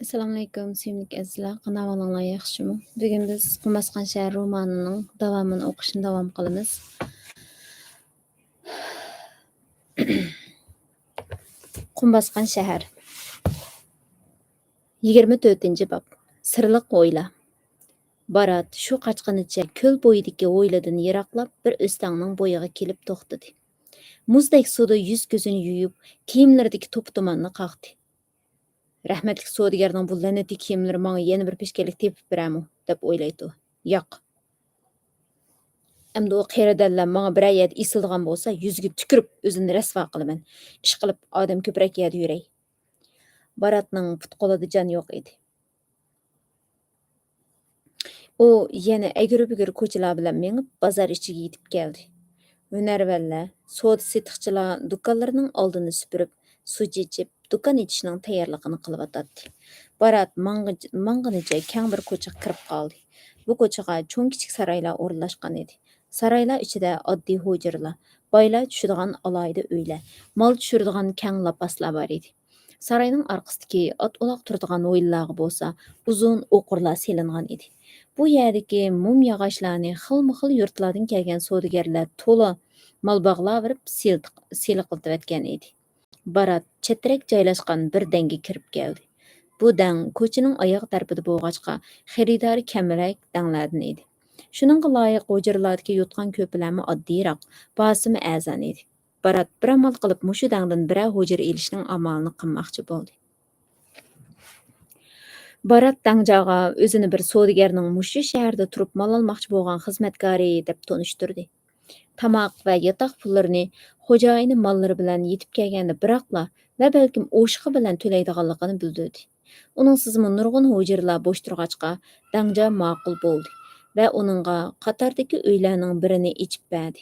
Assalomu alaykum, suyimli azizlar. Qanday ahvolinglar, yaxshimi? Bugun biz Qum shahar romanining davomini o'qishni davom qilamiz. Qum shahar 24-bob. Sirliq o'yla. Barat shu qachqinicha ko'l bo'yidagi o'yladan yiroqlab bir o'stangning bo'yiga kelib to'xtadi. Muzdek suvda yuz ko'zini yuyib, kiyimlaridagi to'p-tumanni qaqdi. Rahmatli savdogarning bu la'nati kiyimlari menga yana bir peshkalik tepib berami deb o'ylaydi. Yo'q. Endi o qeridallar menga bir yerda esildigan bo'lsa, yuziga tükürüp o'zini rasvo qilaman. Ish qilib odam ko'proq yerda yuray. Baratning put qo'lida jon yo'q edi. U yana agir-bugir ko'chalar bilan mengib bozor ichiga yetib keldi. Hunarvanlar, savdo setiqchilar do'konlarining oldini supurib, suv chechib, do'kon ichishning tayyorligini qilyotdi. Barat mang'inicha keng bir ko'chaga kirib qoldi. Bu ko'chaga cho'ng-kichik saroylar o'rnashgan edi. Saroylar ichida oddiy hujralar, boylar tushadigan alohida uylar, mol tushiradigan keng lapaslar bor edi. Saroyning orqasidagi ot-uloq turadigan o'yinlarga bo'lsa, uzun o'qirlar selingan edi. Bu yerdagi mum yog'ochlarni xilma-xil yurtlardan kelgan savdogarlar to'la mol bog'lab berib seliqiltiyotgan edi. Barat chetrak joylashgan bir dangga kirib keldi. Bu dang ko'chaning oyoq tarafida bo'lg'achqa, xaridori kamroq danglardan edi. Shuningga loyiq hujralardagi yotgan ko'plarmi oddiyroq, bosimi azon edi. Barat bir amal qilib mushu dangdan biror hujra ilishning amalini qilmoqchi bo'ldi. Barat dangjaga o'zini bir savdogarning mushu shaharda turib mol olmoqchi bo'lgan xizmatkori deb tanishtirdi. Tamoq va yotoq pullarini xo'jayini mollari bilan yetib kelganda biroqla va balkim o'shqi bilan to'laydiganligini bildirdi. Uning sizmi nurg'un hujralar bo'sh turg'achqa dangja ma'qul bo'ldi va uningga qatordagi uylarning birini ichib berdi.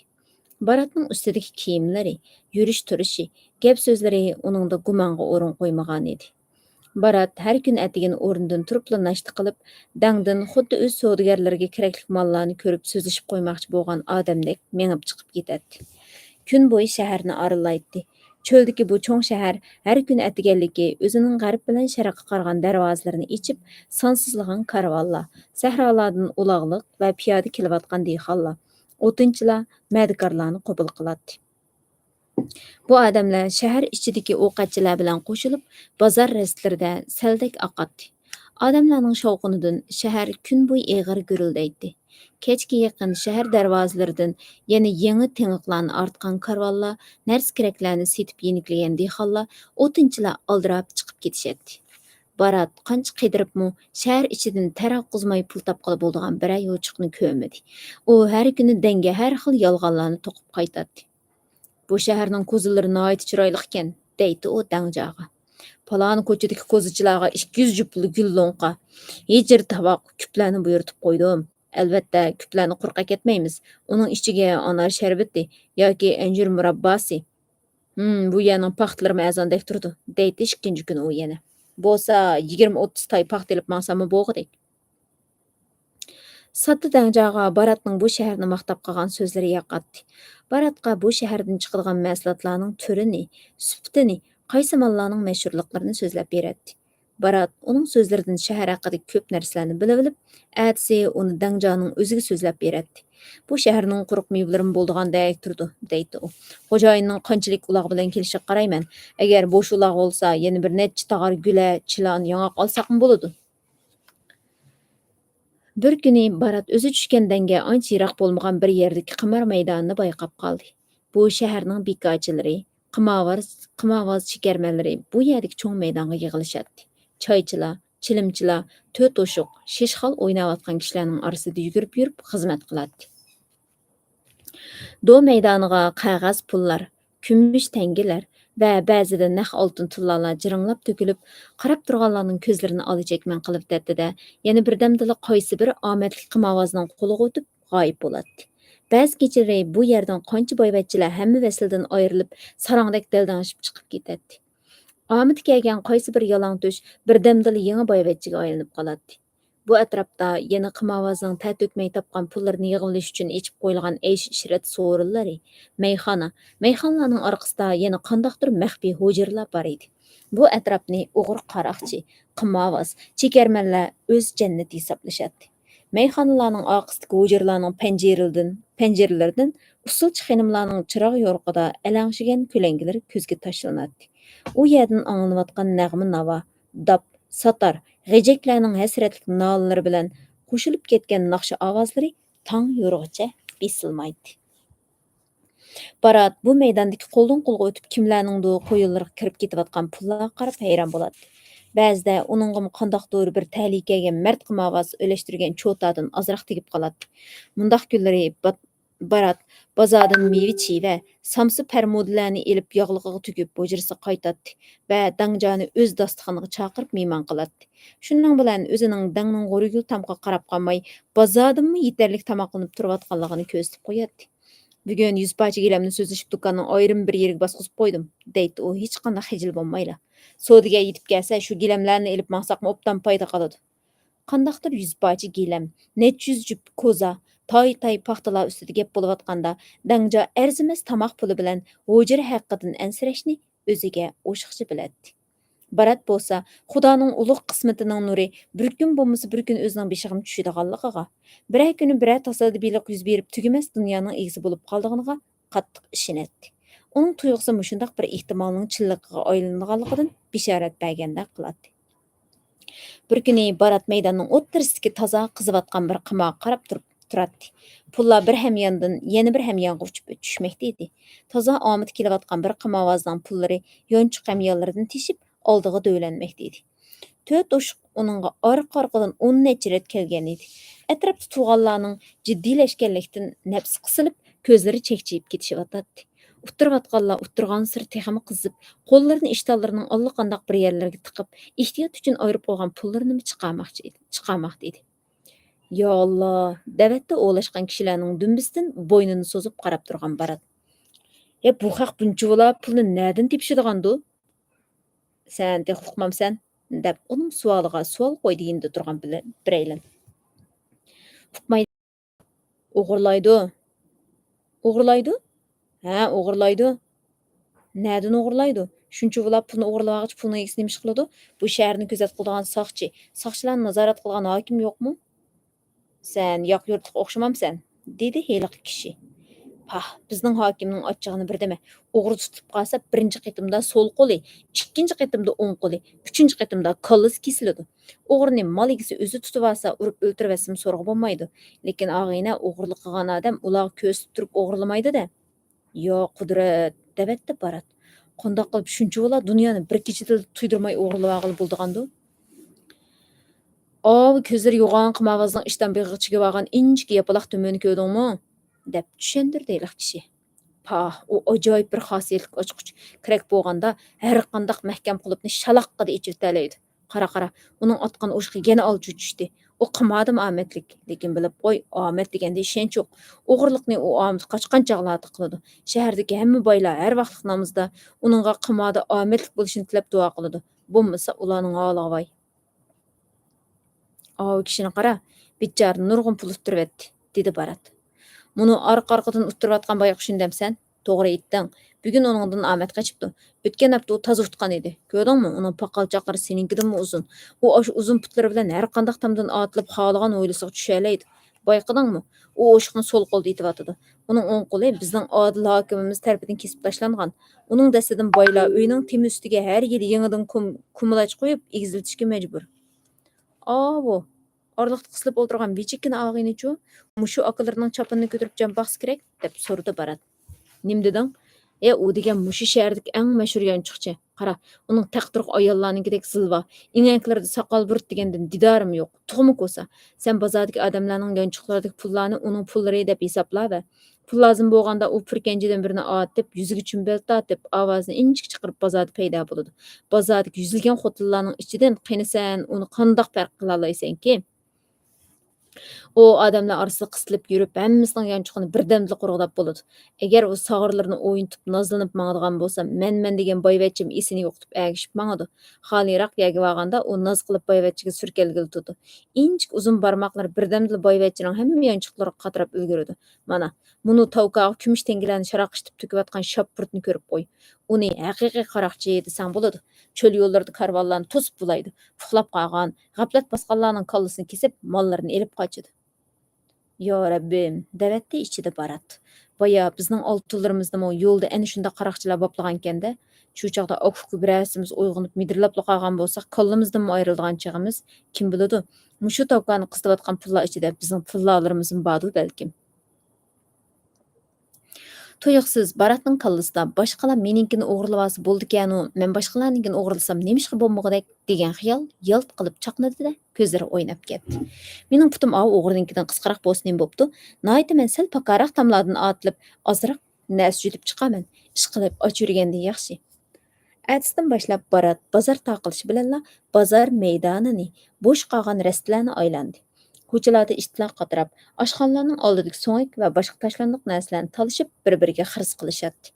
Baratning ustidagi kiyimlari, yurish turishi, gap so'zlari uningda gumonga o'rin qo'ymagan edi. Barat har kun atigini o'rnidan turibla nashta qilib, dangdan xuddi o'z savdogarlariga kerakli mollarni ko'rib so'zlashib qo'ymoqchi bo'lgan odamdek mengib chiqib ketadi. Kun bo'yi shaharni oralaydi. Cho'ldagi bu cho'ng shahar har kun atiganligi o'zining g'arb bilan sharqqa qaragan darvozalarini ichib, sonsizlagan karvonlar, sahrolardan uloqliq va piyoda kelayotgan dehqonlar, o'tinchilar, madikorlarni qabul qiladi. Bu odamlar shahar ichidagi ovqatchilar bilan qo'shilib, bozor rastlarida saldek oqatdi. Odamlarning shovqinidan shahar kun bo'yi eg'ir guruldaydi. Kechga yaqin shahar darvozalaridan yana yangi tiniqlarni artgan karvonlar, narsa-keraklarni setib yeniklagan dehqonlar, o'tinchilar aldirab chiqib ketishadi. Barat qancha qidiribmi shahar ichidan taraqquzmay pul topqili bo'ladigan biror yo'chiqni ko'rmadi. U har kuni danga har xil yolg'onlarni to'qib qaytadi. Bu shaharning ko'zalari nihoyat chiroyli ekan, deydi u dangjaga. Palon ko'chadagi ko'zichilarga 200 jupli gullonqa, hijr tovoq, kuplarni buyurtib qo'ydim. Albatta, kuplarni qurqa ketmaymiz. Uning ichiga anar sharbati yoki anjir murabbosi. Bu yerning paxtlarimi azondek turdi, deydi ikkinchi kuni u yana. Bo'lsa 20-30 tay paxt ilib mansami bo'g'idek. Satı dangjaga Baratning bu shaharni maqtab qolgan so'zlari yoqadi. Baratqa bu shahardan chiqadigan mahsulotlarning turini, sifatini, qaysi mallarning mashhurliklarini so'zlab beradi. Barat uning so'zlaridan shahar haqida ko'p narsalarni bilib olib, atsi uni dangjaning o'ziga so'zlab beradi. Bu shaharning quruq mevlarim bo'ldigandek turdi, deydi u. Xo'jayinning qanchalik uloq bilan kelishiga qarayman. Agar bo'sh uloq bo'lsa, yana bir necha tog'ar gula, chilon yong'oq olsaqmi bo'ladi. Bir kuni Barat o'zi tushgan danga ancha yiroq bo'lmagan bir yerdagi qimor maydonini bayqab qoldi. Bu shaharning bekorchilari, qimovoz chekarmanlari bu yerdagi cho'ng maydonga yig'ilishadi. Choychilar, chilimchilar, to'rt o'shiq, shishxol o'ynayotgan kishilarning orasida yugurib yurib xizmat qiladi. Do maydoniga qog'oz pullar, kumush tangilar va ba'zida naq oltin tillolar jiringlab to'kilib, qarab turganlarning ko'zlarini olachakman qilib datida, yana birdamdala qaysi bir omadli qimorbozning qo'liga o'tib g'oyib bo'ladi. Ba'zi kechalari bu yerdan qancha boyvachchilar hamma vasildan ayrilib, sarongdek dildangishib chiqib ketadi. Omadi kelgan qaysi bir yalangto'sh birdamdala yangi boyvachchiga aylanib qoladi. Bu atrapda yana qimavozning tәтөкмәй тапқан pullarını yig'ilish uchun ichib qo'yilgan ishrat so'rinlari, mayxonalarning orqasida yana qandaqdir maxfiy hujralar bor edi. Bu atrofni o'g'ir qaroqchi, qimovoz, chekarmanlar o'z jannati hisoblashadi. Mayxonalarning orqasidagi hujralarning panjaralaridan usulchi xonimlarning chiroq yo'rqida alangshigan ko'langilar ko'zga tashlanadi. U yerdan anglanayotgan nag'ma navo, dab, satar, g'ijeklarning hasratlik nolalari bilan qo'shilib ketgan naqsha ovozlari tong yo'rg'icha besilmaydi. Barat bu maydondagi qo'ldan qo'lga o'tib kimlarningdir qo'yinlariga kirib ketayotgan pullarga qarab hayron bo'ladi. Ba'zida uningga qandaqdir bir tahlikaga mard qimovoz o'lashtirgan cho'tadan ozroq tegib qoladi. Mundaq kunlari Barat bozordan meva cheva, samsi parmudlarni elib yog'lig'iga tugib bojirsa qaytadi va Dangjani o'z dasturxoniga chaqirib mehmon qiladi. Shundan bilan o'zining dangning g'urugul tamqa qarab qolmay, bozordanmi yetarlik tamoqlanib turayotganligini ko'zlab qo'yadi. Bugun 100 parcha gilamni so'zlashib do'konning ayrim bir yeriga bosqizib qo'ydim, deydi u hech qanday xijil bo'lmayla. Savdoga yetib kelsa, shu gilamlarni ilib maqsaqmi obdan payda qoladi. Qandaqdir 100 parcha gilam, necha yuz jup ko'za, tay paxtalar ustida gap bo'layotganda, Dangja arzimas tomoq puli bilan hujra haqqidan ansirashni o'ziga o'shiqchi biladi. Barat bo'lsa, Xudoning ulug' qismatining nuri bir kun bo'lmasa bir kun o'zining beshig'im tushadiganligiga, bir kuni bir tasodifilik yuz berib tugamas dunyoning egisi bo'lib qoldiganiga qattiq ishonadi. Uning tuyg'usi mushundaq bir ehtimolning chinligiga aylanganligidan bishorat bergandek qiladi. Bir kuni Barat maydonning o'ttirsidagi toza qiziyotgan bir qimoqqa qarab turadi. Pullar bir hamyondan yana bir hamyonga uchib tushmoqda edi. Toza omad kelayotgan bir qimovozning pullari yonchuq hamyonlardan teshib oldiga dövlənməkdə idi. Töt oşuq onunğa arqa-arqadan 10 neçə rət kelgan edi. Ətrafda tuğanlarning jiddiyləşkənlikdən nəfsi qısılıb, gözləri çəkçiyib ketişiyotdi. Uttirayotganlar uttirgan sir texmi qizib, qo'llarini ishtonlarining allaqandaq bir yerlarga tiqib, ehtiyot uchun ayirib qo'ygan pullarini chiqarmoqda edi. Ya Allah, davatda o'lashgan kishilarning dumbisidan bo'ynini so'zib qarab turgan Barat. Bu haq bunchalar pulni nerdan tepishadigandu? Sen de uqmamsan, deb uning savoliga savol qo'ydi endi turgan biraylan. Uqmaydi. O'g'irlaydi. O'g'irlaydi? Ha, o'g'irlaydi. Nerdan o'g'irlaydi? Shuncha pulni o'g'irlag'ich pulni egisi nima ish qiladi? Bu shaharni kuzatadigan soqchi, soqchilarni nazorat qilgan hokim yo'qmi? Sen yoq yurtga o'xshamamsan, dedi heliq kishi. Pah, bizning hokimning ochchig'ini bir dema. O'g'ri tutib qolsa, birinchi qitimda so'l qo'li, ikkinchi qitimda o'ng qo'li, uchinchi qitimda kallasi kesiladi. O'g'rining mol egasi o'zi tutib olsa, urib o'ltirvasim so'rg'a bo'lmaydi. Lekin og'ayna o'g'irlik qilgan odam ular ko'z turib o'g'irlamaydi-da. Yo qudrat, davatda Barat. Qandoq qilib shuncha dunyoni bir kechada tuydirmay o'g'irlab bo'ldigandi? Ko'zlari yo'g'on qimavozning ishdan beg'ichiga olgan inchki yapaloq tumini ko'rdingmi? Deb tushundirdi heliq kishi. Pah, u ajoyib bir xosiyatlik ochqich. Kerak bo'lganda har qandaq mahkam qulupni shaloqqada ichib talaydi. Qara, uning otgan o'shqi yana olchi tushdi. U qilmadim omadlik, lekin bilib qo'y, omad deganda ishonch yo'q. O'g'irlikni u omad qochqan chog'larda qiladi. Shahardagi hamma boylar har vaqtlik namozda uningga qilmada omadlik bo'lishini tilab duo qiladi. Bo'lmasa ularning holiga voy. Kishini qara, bichar nurg'un pul turibdi, dedi Barat. Bunu arqa-arqadan uttirayotgan boyoq shundamsan? To'g'ri aytding. Bugun uningdan omad qochibdi. O'tgan hafta u toza utgan edi. Ko'rdingmi? Uning paqalchoqlari seninkidanmi uzun. U uzun putlari bilan har qanday tamdan otilib xolagan o'ylisiga tusha oladi. Bayqadingmi? U o'shiqni so'l qo'lda etyapti. Uning o'ng qo'li bizning odil hokimimiz tarafidan kesib tashlangan. Uning dastidan boylar uyning temi ustiga har yili yangidan kumulach qo'yib egizilishga majbur. Bu orliqda qisilib o'tirgan bechikkina og'ayni-chu, mushu akalarning choponini ko'tarib jon baqsi kerak, deb so'radi Barat. Nim deding? U degan mushu shahardagi eng mashhur yonchiqchi. Qara, uning taqdiriq ayollarningidek zilva, inaklarda soqol burt degandan didorim yo'q. Tug'mi ko'sa, sen bozordagi odamlarning yonchiqlaridagi pullarni uning pullari deb hisoblava. Pul lozim bo'lganda u purkanjidan birini otib, yuziga chumbelt tortib, ovozini inchik chiqarib bozorda paydo bo'ladi. Bozordagi yuzilgan xotinlarning ichidan qani sen uni qandoq farq qila olaysan-ki? U odamlar orasida qisilib yurib, hammasining yanchug'ini birdamda qo'riqlab bo'ladi. Agar u sag'irlarini o'yinitib, nozlanib mangadigan bo'lsa, "Men degan boyvachcham esini yo'qitib agishib mangadi." Xoliroq yagivaganda u noz qilib boyvachchaga surkelgili turdi. Inchik uzun barmoqlari birdamda boyvachchaning hamma yanchuqlariga qatirab ulgurdi. Mana, muni tavqaga kumush tengilarni sharaqshitib to'kiyotgan shopburtni ko'rib qo'y. Uni haqiqiy qaroqchi desang bo'ladi. Cho'l yo'llarida karvonlarni to'sib bulaydi. Uxlab qolgan, g'aflat bosganlarning kallasini kesib, mollarini elib qochadi. Yo Rabbim, dەۋەتتى ichida Barat. Boya bizning oltinlarimiznimi yo'lda ana shunda qaroqchilar boplagan-kanda, shu chog'da okufga birasimiz uyg'onib midirlabla qolgan bo'lsak, kollimizdan ayriladigan chig'imiz kim biladi? Mushu tokani qistilayotgan pullar ichida bizning pullarlarimiz bordir balkim. Tuyuqsiz Baratning kallasida boshqalar meninkini o'g'irlavasi bo'ldikanu, men boshqalarninkini o'g'irlasam nemishqa bo'lmog'idek degan xiyol yalt qilib chaqnadi-da, ko'zlari o'ynab ketdi. Mening putim o'g'rininkidan qisqaroq bo'lsin ham bo'pti. Nihoyatda men sal pakaroq tamlardan otilib, ozroq nas yutib chiqaman. Ish qilib och yurgandan yaxshi. Ertasidan boshlab Barat bozor taqilishi bilanla bozor maydonini, bo'sh qolgan rastlarni aylandi. Ko'chalarda ishchilar qatirab, oshxonalarning oldidagi so'ngak va boshqa tashlandiq narsalarni talishib, bir-biriga xirs qilishadi.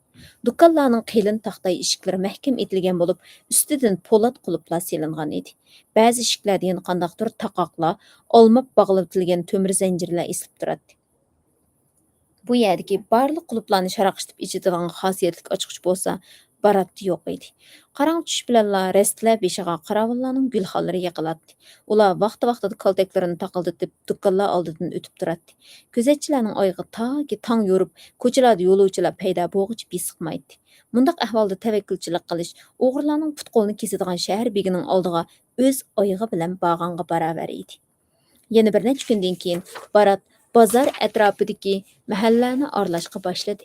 Do'konlarning qilin taxtay eshiklari mahkam etilgan bo'lib, ustidan po'lat quluplar selingan edi. Ba'zi eshiklarda yana qandaqdir taqoqlar, olmab bog'latilgan to'mir zanjirlar esilib turadi. Bu yerdagi barliq quluplarni sharaqshitib ichadigan xosiyatli ochqich bo'lsa, Baratda yo'q edi. Qarang tush bilanla rastlar beshiga qaravullarning gulxonlari yiqiladi. Ular vaqti-vaqtida kaltaklarini taqildatib, do'konlar oldidan o'tib turadi. Kuzatchilarning oyog'i toki tong yorib, ko'chalarda yo'lovchilar paydo bo'lg'ich besiqmaydi. Bundaq ahvolda tavakkulchilik qilish, o'g'rilarning put-qo'lini kesadigan shahar begining oldiga o'z oyog'i bilan borganga barobar edi. Yana bir necha kundan keyin Barat bozor atrofidagi mahallalarni oralashga boshladi.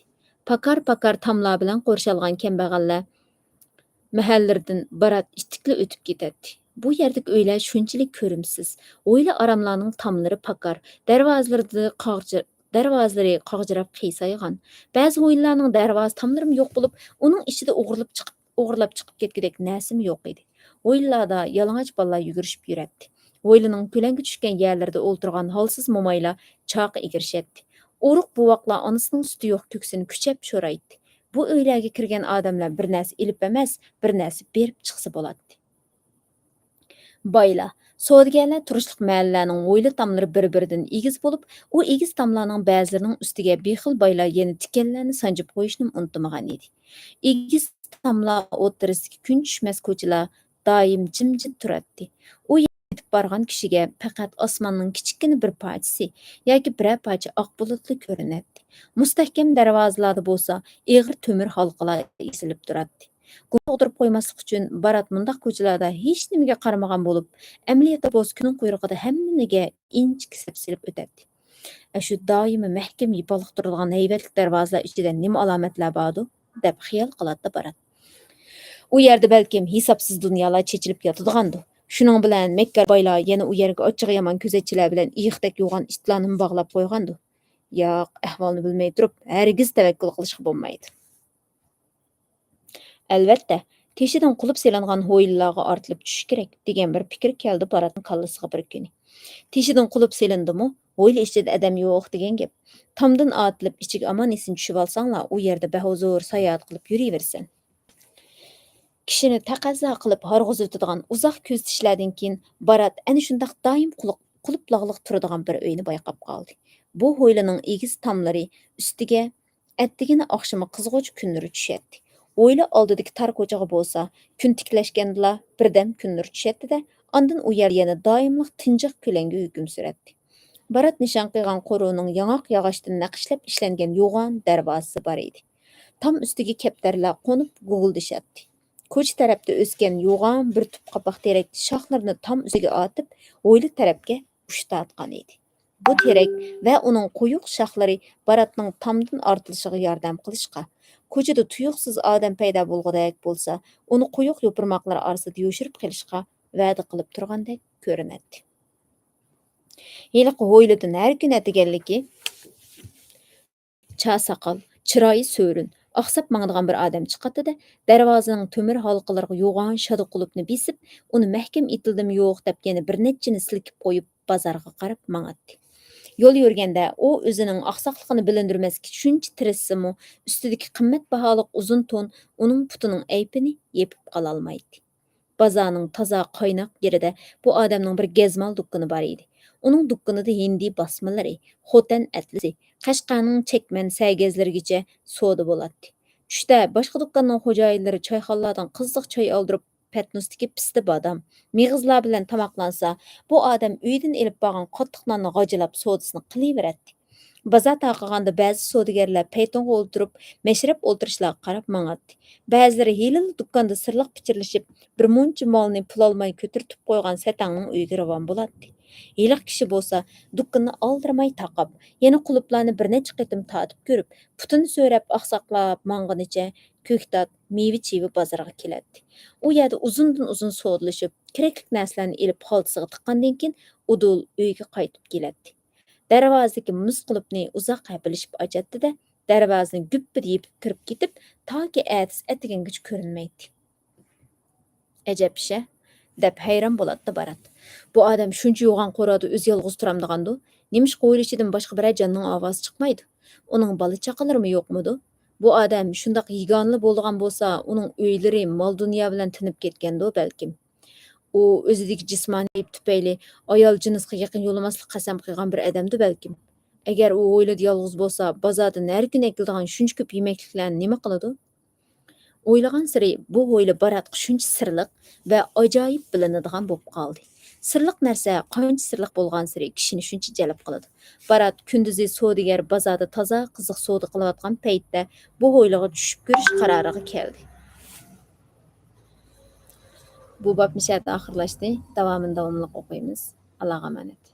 Pakar-pakar tamlar bilan qo'rshalgan kambag'allar mahallaridan Barat itikli o'tib ketadi. Bu yerdagi uylar shunchalik ko'rimsiz. O'yla aramlarning tamlari pakar, darvozalari qog'jirab qiysaygan. Ba'zi o'yinlarning darvoza tamlari yo'q bo'lib, uning ichida o'g'irlab chiqib ketgidek narsimi yo'q edi. O'yinlarda yalang'och bolalar yugurishib yuradi. O'ylining ko'langa tushgan yerlarida o'ltirgan holsiz mo'maylar choq egirishadi. O'ruq buvoqlar onasining suti yo'q ko'ksini kuchab sho'raydi. Bu uylarga kirgan odamlar bir narsa ilib emas, bir narsa berib chiqsa bo'ladi. Boylar, savdogarlar turishliq mahallalarning o'yli tomlari bir-biridan egiz bo'lib, u egiz tomlarning ba'zilarining ustiga bexil boylar yana tikanlarni sanjib qo'yishni unutmagan edi. Egiz tomlar o'tirisidagi kun tushmas ko'chalar doim jimjit turadi. U yetib borgan kishiga faqat osmonning kichikkina bir parchasi yoki biror parcha oq bulutli ko'rinadi. Mustahkam darvozalarda bo'lsa, eg'ir to'mir halqalar esilib turadi. Gunoh o'tirib qo'ymaslik uchun Barat mundaq ko'chalarda hech nimaga qaramagan bo'lib, amaliyotda bo'z kuning quyrug'ida hammaga inchik silib o'tadi. Shu doimo mahkam yipaliq turadigan haybatli darvozalar ichida nima alomatlar bordu deb xiyol qiladi Barat. U yerda balkim hisobsiz dunyolar chechilib yotadigandu. Shuning bilan Mekkar boylar yana u yerga ochiq yomon kuzatchilar bilan iyiqdek yo'g'on itlarni bog'lab qo'ygandu. Yo'q, ahvolni bilmay turib, hargiz tavakkul qilishga bo'lmaydi. Albatta, teshidan qulib selingan hoyillarga ortilib tushish kerak degan bir fikr keldi Baratning kallasiga bir kuni. Teshidan qulib selindimi, hoyil ichida adam yo'q degan gap. Tomdan otilib ichiga omon esin tushib olsanglar, u yerda bahuzur sayohat qilib yuraversan. Kishini taqozo qilib horg'izitadigan uzoq ko'z tishlardan keyin Barat ana shundaq doim quluploqliq turadigan bir uyni bayqab qoldi. Bu hoylining egiz tomlari ustiga attigina oqshimi qizg'uch kunlari tushadi. O'yla oldidagi tar ko'chaga bo'lsa, kun tiklashganda birdam kunlar tushadi-da, ondan u yer yana doimliq tinjiq ko'langa hukm suradi. Barat nishon qilgan qo'runing yong'oq yog'ochdan naqshlab ishlangan yo'g'on darvozasi bor edi. Tom ustiga kaptarlar qo'nib guguldashadi. Ko'ch tarafda o'sgan yo'g'on bir tup qapoq terak shoxlarini tom ustiga otib, o'yli tarafga ushtatgan edi. Bu terak va uning quyuq shoxlari Baratning tomdan ortilishiga yordam qilishga, ko'chada tuyuqsiz odam paydo bo'lgudek bo'lsa, uni quyuq yo'pirmoqlar orasida yo'shirib qilishga va'da qilib turgandek ko'rinadi. Yiliqi ho'ylidan har kun ataganligi cha saqal, chiroyi so'rin, oqsab mangdigan bir odam chiqadi-da, darvozaning to'mir halqalariga yo'g'on shoda qulupni besib, uni mahkam etildimi yo'q deb yana bir nechini silkib qo'yib, bazarga qarab maňatdy. Yol yürgende o özünün aksaklygyny bilindirmeski şunça tirissimi, üstüdeki qimmat bahalyk uzun ton onun putunyň eýpini yepip galalmaýdy. Bazanyň taza qaynak ýeride bu adamnyň bir gezmal dukkany bar idi. Onuň dukkanynda hindi basmalary, xotan ätlisi, Qashqanyň çekmen sägezlerigiçe soda bolatdy. Düşde başga dukkanyň hojaýynlary çaýxanalardan kızlyk çay aldyryp Petnusdaki pisti badam, migizlar bilen tamaklansa, bu adam öýden elip bargan qattyk nanny gajylap sodasyny qilyberetdi. Bazar taqaganda bäzi sodagerler peýtonga olturup, meşrep olturuşlarga qarap maňatdy. Bäzileri helil dukkanda sırlyk piçirleşip, bir munça malny pul almay kötürtüp goýgan setaňyň öýüne rawan bolatdy. Heliq kişi bolsa dukkanny aldyrmay taqap, ýene kuluplarny bir neçe qitim tatyp görüp, putuny söýräp aksaklap maňgynyça köktat, meýwe-çeýwe bazarga keletdi. O ýerde uzundan uzun sodalaşyp, kereklik närselerini elip haltysyga tıkkandan keyin udul öýüge gaýtyp geletdi. Darwazdaki muz kulupny uzak häpilişip açatdy-da, darwazyny güppe diýip kirip gitip, taki ätis ätigengiç görünmeýdi. Ejep işe, dep hayran bolatdy Barat. Bu adam şunça ýoğan qorada öz ýalgyz turamdygandy. Nemiş goýul içinden başga bir janyň awazy çykmaýdy. Onuň bala çakalarmy ýokmudy? Bu adam şundaq ýyganly boldygan bolsa, onuň öýleri, mal dünýä bilen tinip ketgendi belkim. O özüdeki jismani ip tüpeýli ayal jinsga ýakyn ýolamaslyk qasam kıygan bir adamdy belkim. Eger o oýlady ýalgyz bolsa, bazarda näre gün ekildigan şunça köp ýemekliklerni nime kılady? Oylagan siri bu oýly Baratga şunça sirliq we ajaýyp bilinadigan bolup galdy. Sirliq nerse kança sirliq bolgan siri kişini şunça jalap kılady. Barat kündüzi sodager bazarda taza kyzyk soda kılyatgan peýtde bu oýlaga düşüp görüş kararyga keldi. Bu bab müşäde ahyrlaşdy. Dawamynda umlyk okuýmyz. Allaha emanet.